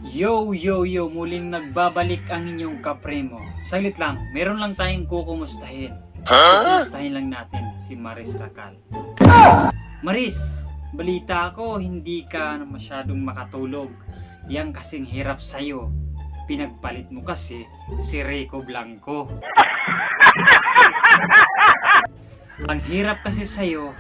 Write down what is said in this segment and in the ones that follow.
Yo, muling nagbabalik ang inyong kapremo. Saglit lang, meron lang tayong kukumustahin. Kukumustahin lang natin si Maris Racal. Maris, balita ko hindi ka masyadong makatulog. Yang kasing hirap sa'yo, pinagpalit mo kasi si Rico Blanco. Ang hirap kasi sa'yo,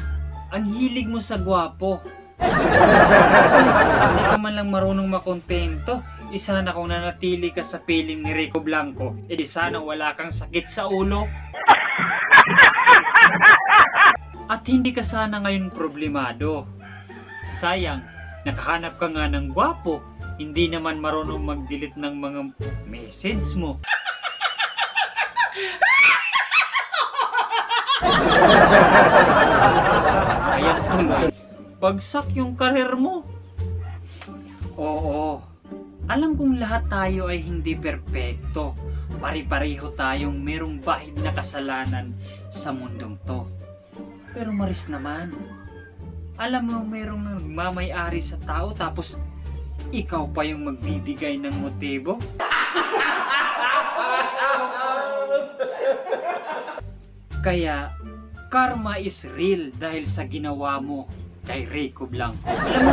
ang hilig mo sa gwapo. Hindi ka man lang marunong makontento. Isa na kung nanatili ka sa piling ni Rico Blanco, edi sana wala kang sakit sa ulo. At hindi ka sana ngayon problemado. Sayang, nakahanap ka nga ng gwapo, hindi naman marunong mag-delete ng mga message mo. Kaya tuloy, bagsak yung karir mo. Oo, alam kong lahat tayo ay hindi perpekto. Pare-pareho tayong merong bahid na kasalanan sa mundong to. Pero Maris naman, alam mo merong nagmamay-ari sa tao tapos ikaw pa yung magbibigay ng motibo? Kaya, karma is real dahil sa ginawa mo kay Rico Blanco. Alam mo,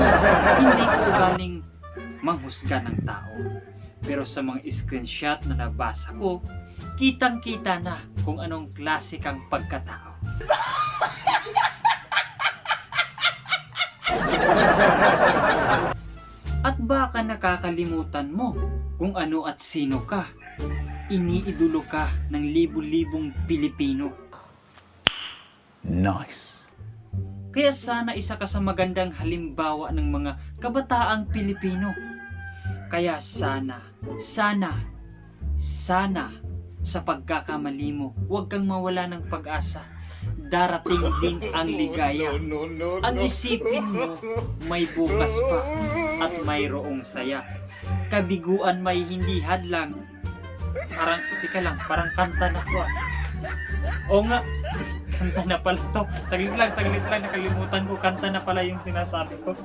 hindi ko galing manghusga ng tao. Pero sa mga screenshot na nabasa ko, kitang-kita na kung anong klase kang pagkatao. At baka nakakalimutan mo kung ano at sino ka. Iniidolo ka ng libu-libong Pilipino. Nice. Kaya sana isa ka sa magandang halimbawa ng mga kabataang Pilipino. Kaya sana sa pagkakamali mo, huwag kang mawala ng pag-asa. Darating din ang ligaya. Ang isipin mo, may bukas pa at mayroong saya. Kabiguan may hindi hadlang. Parang kanta na to ah. Oo nga, kanta na pala to. Saglit lang, nakalimutan ko. Kanta na pala yung sinasabi ko.